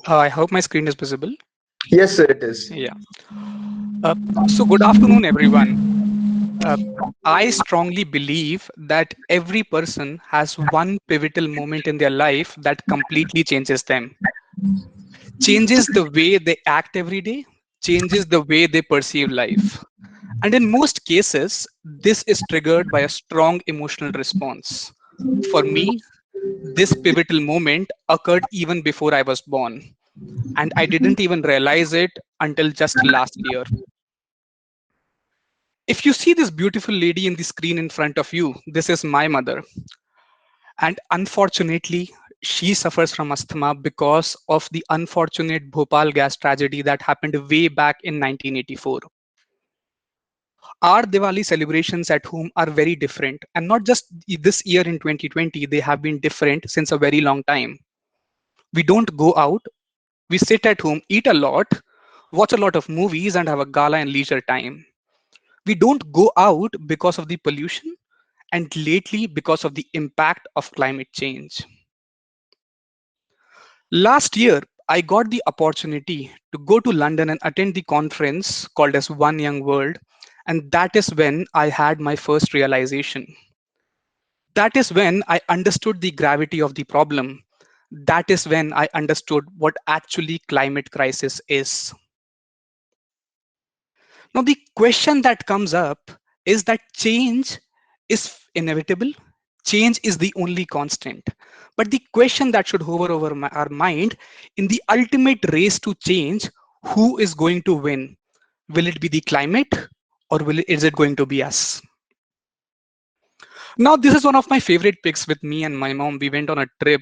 I hope my screen is visible. Yes, sir, it is. Yeah. Uh, so, good afternoon, everyone. Uh, I strongly believe that every person has one pivotal moment in their life that completely changes them, changes the way they act every day, changes the way they perceive life. And in most cases, this is triggered by a strong emotional response. For me, this pivotal moment occurred even before I was born, and I didn't even realize it until just last year. If you see this beautiful lady in the screen in front of you, this is my mother. And unfortunately, she suffers from asthma because of the unfortunate Bhopal gas tragedy that happened way back in 1984. Our Diwali celebrations at home are very different. And not just this year in 2020, they have been different since a very long time. We don't go out, we sit at home, eat a lot, watch a lot of movies, and have a gala and leisure time. We don't go out because of the pollution and lately because of the impact of climate change. Last year, I got the opportunity to go to London and attend the conference called as One Young World, and that is when I had my first realization. That is when I understood the gravity of the problem. That is when I understood what actually climate crisis is. Now, the question that comes up is that change is inevitable. Change is the only constant. But the question that should hover over our mind in the ultimate race to change, who is going to win? Will it be the climate or is it going to be us? Now, this is one of my favorite picks with me and my mom. We went on a trip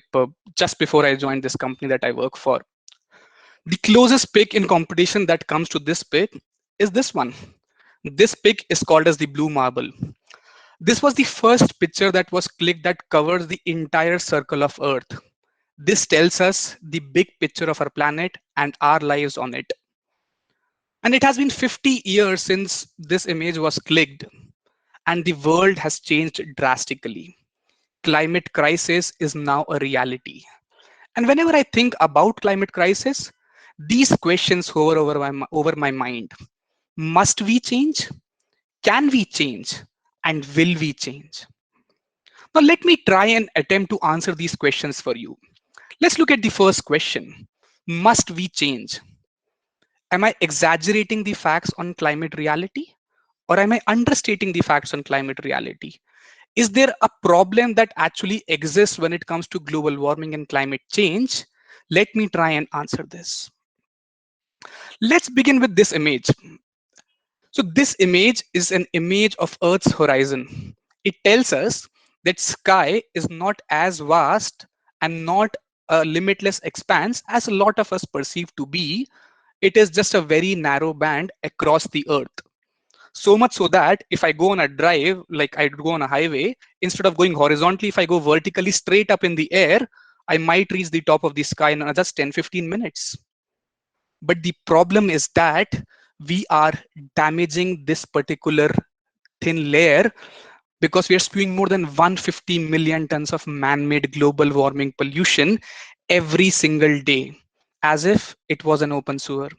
just before I joined this company that I work for. The closest pick in competition that comes to this pick is this one. This pic is called as the blue marble. This was the first picture that was clicked that covers the entire circle of Earth. This tells us the big picture of our planet and our lives on it. And it has been 50 years since this image was clicked, and the world has changed drastically. Climate crisis is now a reality. And whenever I think about climate crisis, these questions hover over my mind. Must we change? Can we change? And will we change? Now, let me try and attempt to answer these questions for you. Let's look at the first question. Must we change? Am I exaggerating the facts on climate reality? Or am I understating the facts on climate reality? Is there a problem that actually exists when it comes to global warming and climate change? Let me try and answer this. Let's begin with this image. So this image is an image of Earth's horizon. It tells us that sky is not as vast and not a limitless expanse as a lot of us perceive to be. It is just a very narrow band across the Earth. So much so that if I go on a drive, like I go on a highway, instead of going horizontally, if I go vertically straight up in the air, I might reach the top of the sky in just 10-15 minutes. But the problem is that we are damaging this particular thin layer because we are spewing more than 150 million tons of man-made global warming pollution every single day, as if it was an open sewer.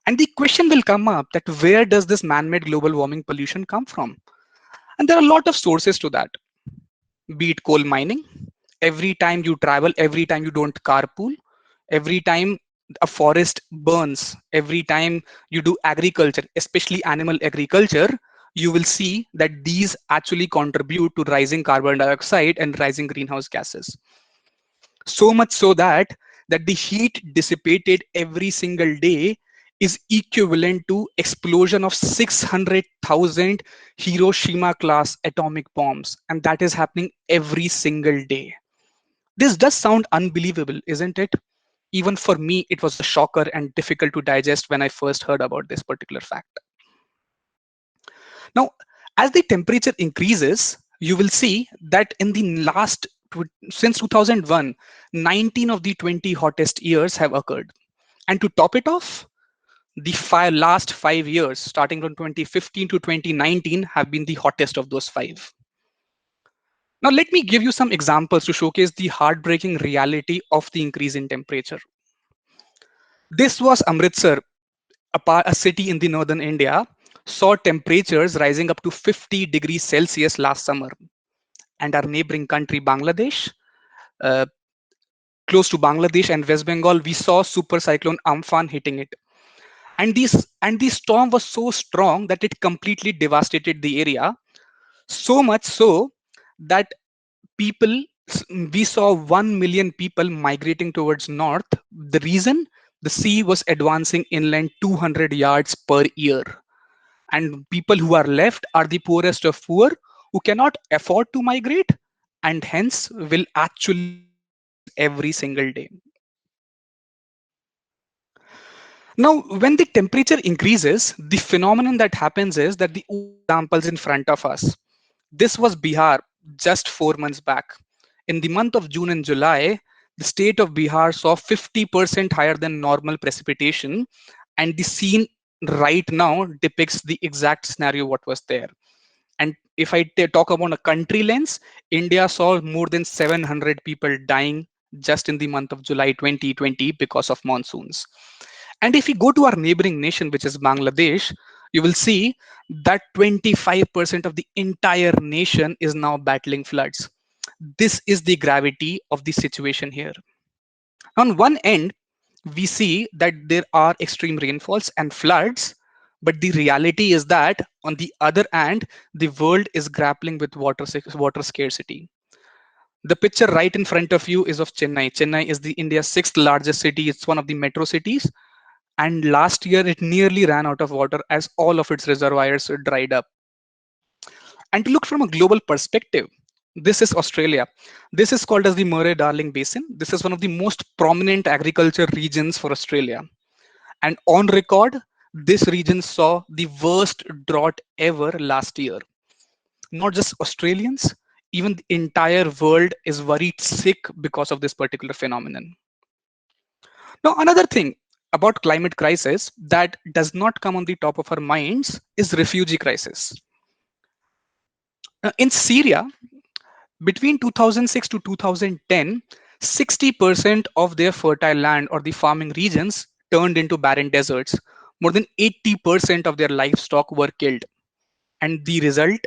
And the question will come up that where does this man-made global warming pollution come from? And there are a lot of sources to that. Be it coal mining, every time you travel, every time you don't carpool, every time a forest burns, every time you do agriculture, especially animal agriculture, you will see that these actually contribute to rising carbon dioxide and rising greenhouse gases. So much so that the heat dissipated every single day is equivalent to explosion of 600,000 Hiroshima class atomic bombs, and that is happening every single day. This does sound unbelievable, isn't it? Even for me, it was a shocker and difficult to digest when I first heard about this particular fact. Now, as the temperature increases, you will see that in the since 2001, 19 of the 20 hottest years have occurred. And to top it off, the last 5 years, starting from 2015 to 2019, have been the hottest of those five. Now, let me give you some examples to showcase the heartbreaking reality of the increase in temperature. This was Amritsar, a city in the northern India, saw temperatures rising up to 50 degrees Celsius last summer. And our neighboring country, Bangladesh, uh, close to Bangladesh and West Bengal, we saw super cyclone Amphan hitting it. And the storm was so strong that it completely devastated the area. So much so that people, we saw 1 million people migrating towards north. The reason? The sea was advancing inland 200 yards per year. And people who are left are the poorest of poor who cannot afford to migrate and hence will actually face floods every single day. Now, when the temperature increases, the phenomenon that happens is that the examples in front of us. This was Bihar just 4 months back. In the month of June and July, the state of Bihar saw 50% higher than normal precipitation, and the scene right now depicts the exact scenario what was there. And if I talk about a country lens, India saw more than 700 people dying just in the month of July 2020 because of monsoons. And if you go to our neighboring nation, which is Bangladesh, you will see that 25% of the entire nation is now battling floods. This is the gravity of the situation here. On one end, we see that there are extreme rainfalls and floods, but the reality is that on the other hand, the world is grappling with water scarcity. The picture right in front of you is of Chennai. Chennai is the India's sixth largest city. It's one of the metro cities, and last year it nearly ran out of water as all of its reservoirs dried up. And to look from a global perspective, this is Australia. This is called as the Murray Darling Basin. This is one of the most prominent agriculture regions for Australia. And on record, this region saw the worst drought ever last year. Not just Australians, even the entire world is worried sick because of this particular phenomenon. Now, another thing about climate crisis that does not come on the top of our minds is refugee crisis. In Syria, between 2006 to 2010, 60% of their fertile land or the farming regions turned into barren deserts. More than 80% of their livestock were killed. And the result,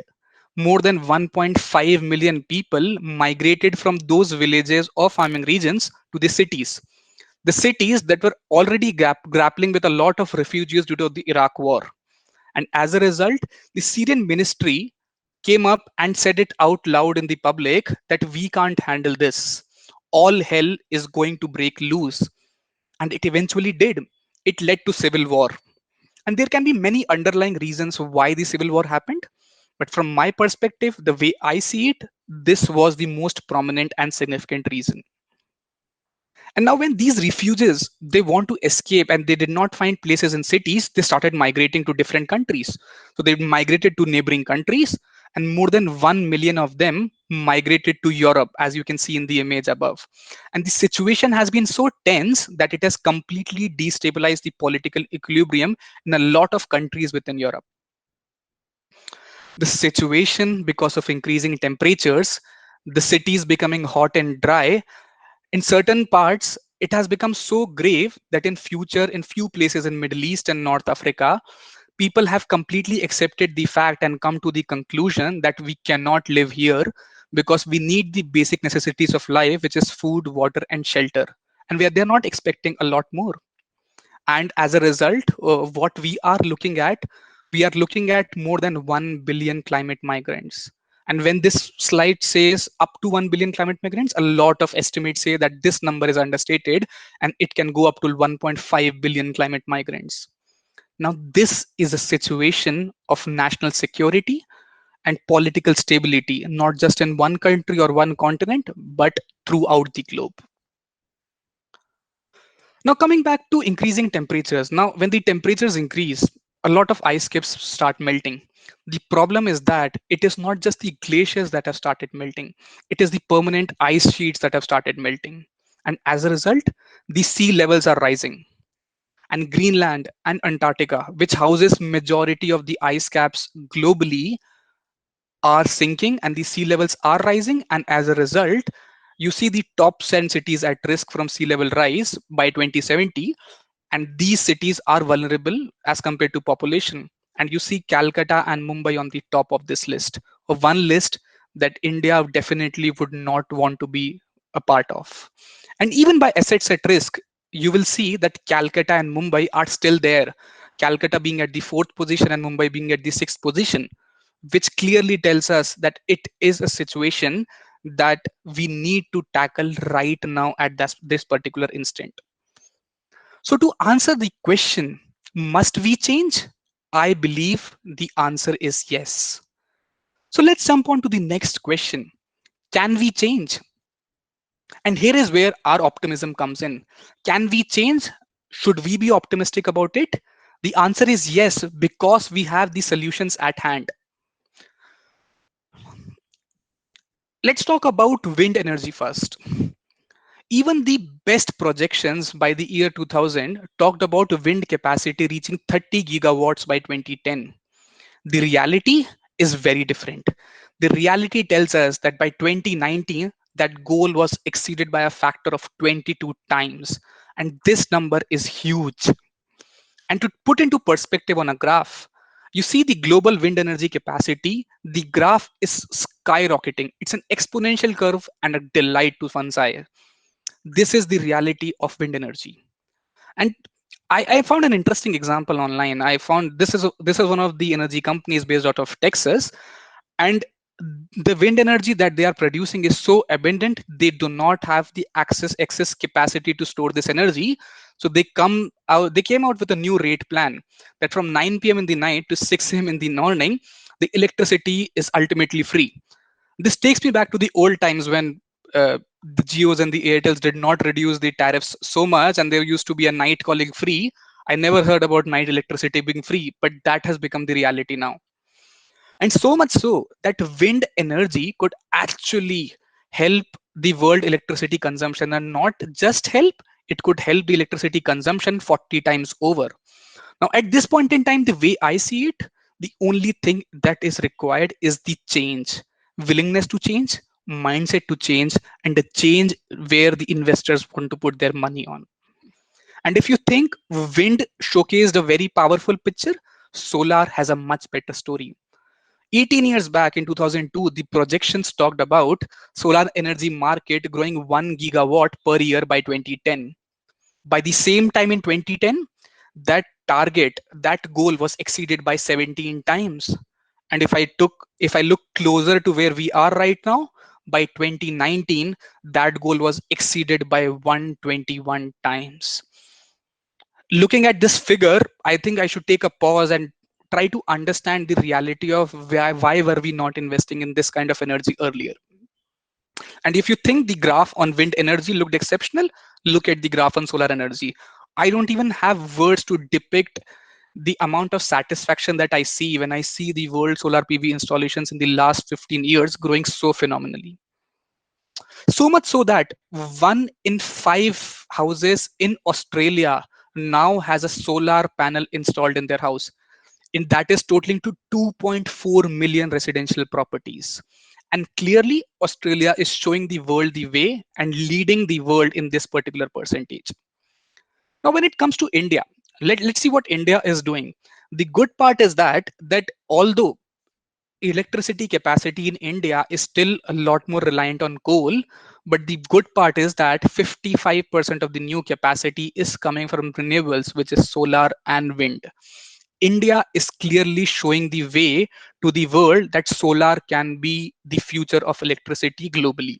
more than 1.5 million people migrated from those villages or farming regions to the cities. The cities that were already grappling with a lot of refugees due to the Iraq war. And as a result, the Syrian ministry came up and said it out loud in the public that we can't handle this. All hell is going to break loose. And it eventually did. It led to civil war. And there can be many underlying reasons why the civil war happened. But from my perspective, the way I see it, this was the most prominent and significant reason. And now when these refugees, they want to escape and they did not find places in cities, they started migrating to different countries. So they migrated to neighboring countries, and more than 1 million of them migrated to Europe, as you can see in the image above. And the situation has been so tense that it has completely destabilized the political equilibrium in a lot of countries within Europe. The situation, because of increasing temperatures, the cities becoming hot and dry, in certain parts it has become so grave that in future in few places in Middle East and North Africa, people have completely accepted the fact and come to the conclusion that we cannot live here because we need the basic necessities of life, which is food, water and shelter, and they're not expecting a lot more. And as a result, what we are looking at more than 1 billion climate migrants. And when this slide says up to 1 billion climate migrants, a lot of estimates say that this number is understated and it can go up to 1.5 billion climate migrants. Now, this is a situation of national security and political stability, not just in one country or one continent, but throughout the globe. Now, coming back to increasing temperatures. Now, when the temperatures increase, a lot of ice caps start melting. The problem is that it is not just the glaciers that have started melting, it is the permanent ice sheets that have started melting. And as a result, the sea levels are rising. And Greenland and Antarctica, which houses majority of the ice caps globally, are sinking and the sea levels are rising. And as a result, you see the top 10 cities at risk from sea level rise by 2070. and these cities are vulnerable as compared to population. And you see Calcutta and Mumbai on the top of this list, of one list that India definitely would not want to be a part of. And even by assets at risk, you will see that Calcutta and Mumbai are still there, Calcutta being at the fourth position and Mumbai being at the sixth position, which clearly tells us that it is a situation that we need to tackle right now at this particular instant. So, to answer the question, must we change? I believe the answer is yes. So, let's jump on to the next question. Can we change? And here is where our optimism comes in. Can we change? Should we be optimistic about it? The answer is yes, because we have the solutions at hand. Let's talk about wind energy first. Even the best projections by the year 2000 talked about wind capacity reaching 30 gigawatts by 2010. The reality is very different. The reality tells us that by 2019, that goal was exceeded by a factor of 22 times. And this number is huge. And to put into perspective on a graph, you see the global wind energy capacity, the graph is skyrocketing. It's an exponential curve and a delight to one's eye. This is the reality of wind energy. And I found an interesting example online. I found this is one of the energy companies based out of Texas, and the wind energy that they are producing is so abundant they do not have the excess capacity to store this energy. So they came out with a new rate plan that from 9 p.m. in the night to 6 a.m. in the morning, the electricity is ultimately free. This takes me back to the old times when the Geos and the Airtels did not reduce the tariffs so much, and there used to be a night calling free. I never heard about night electricity being free, but that has become the reality now. And so much so that wind energy could actually help the world electricity consumption, and not just help, it could help the electricity consumption 40 times over. Now, at this point in time, the way I see it, the only thing that is required is the change, willingness to change, mindset to change, and a change where the investors want to put their money on. And if you think wind showcased a very powerful picture, solar has a much better story. 18 years back in 2002, the projections talked about solar energy market growing 1 gigawatt per year by 2010. By the same time in 2010, that goal was exceeded by 17 times. And if I look closer to where we are right now, by 2019, that goal was exceeded by 121 times. Looking at this figure, I think I should take a pause and try to understand the reality of why were we not investing in this kind of energy earlier. And if you think the graph on wind energy looked exceptional, look at the graph on solar energy. I don't even have words to depict the amount of satisfaction that I see when I see the world solar PV installations in the last 15 years growing so phenomenally. So much so that 1 in 5 houses in Australia now has a solar panel installed in their house. And that is totaling to 2.4 million residential properties. And clearly, Australia is showing the world the way and leading the world in this particular percentage. Now, when it comes to India, let's see what India is doing. The good part is that although electricity capacity in India is still a lot more reliant on coal, but the good part is that 55% of the new capacity is coming from renewables, which is solar and wind. India is clearly showing the way to the world that solar can be the future of electricity globally.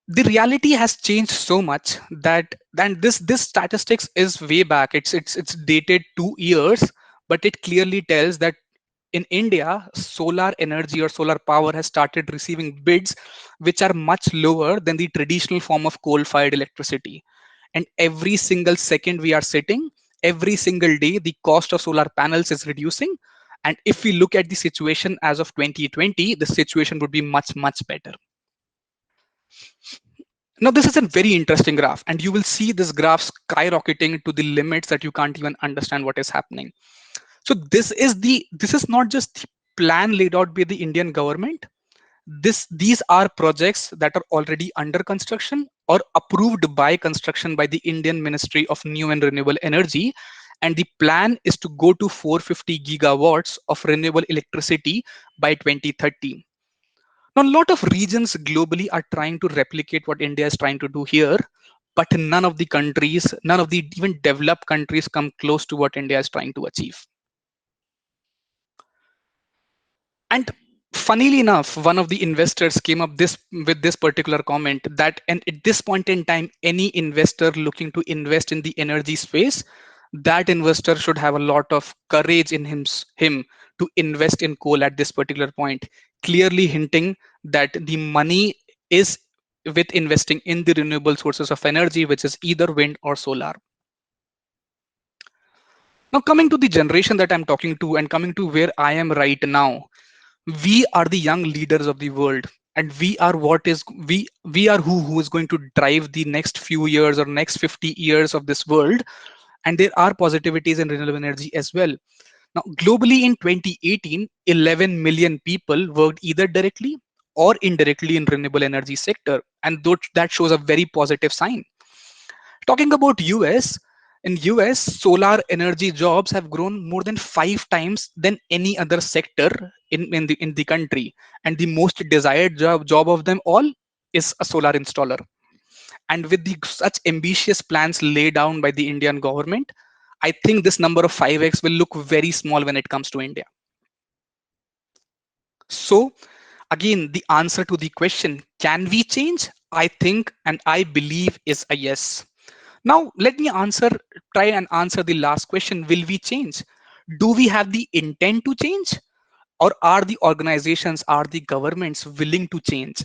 The reality has changed so much that then this statistics is way back. It's dated 2 years, but it clearly tells that in India, solar energy or solar power has started receiving bids which are much lower than the traditional form of coal fired electricity. And every single second we are sitting, every single day, the cost of solar panels is reducing. And if we look at the situation as of 2020, the situation would be much, much better. Now, this is a very interesting graph, and you will see this graph skyrocketing to the limits that you can't even understand what is happening. So this is not just the plan laid out by the Indian government. These are projects that are already under construction or approved by construction by the Indian Ministry of New and Renewable Energy. And the plan is to go to 450 gigawatts of renewable electricity by 2030. Now, a lot of regions globally are trying to replicate what India is trying to do here, but none of the countries, none of the even developed countries come close to what India is trying to achieve. And funnily enough, one of the investors came up this with this particular comment that, and at this point in time, any investor looking to invest in the energy space, that investor should have a lot of courage in him to invest in coal at this particular point, clearly hinting that the money is with investing in the renewable sources of energy, which is either wind or solar. Now, coming to the generation that I'm talking to and coming to where I am right now, we are the young leaders of the world, and we are what is we are who is going to drive the next few years or next 50 years of this world. And there are positivities in renewable energy as well. Now, globally in 2018, 11 million people worked either directly or indirectly in renewable energy sector, and that shows a very positive sign. Talking about US, in US, solar energy jobs have grown more than 5 times than any other sector in the country. And the most desired job of them all is a solar installer. And with such ambitious plans laid down by the Indian government, I think this number of 5x will look very small when it comes to India. So, again, the answer to the question, can we change? I think and I believe is a yes. Now, let me try and answer the last question. Will we change? Do we have the intent to change? Or are the organizations, are the governments willing to change?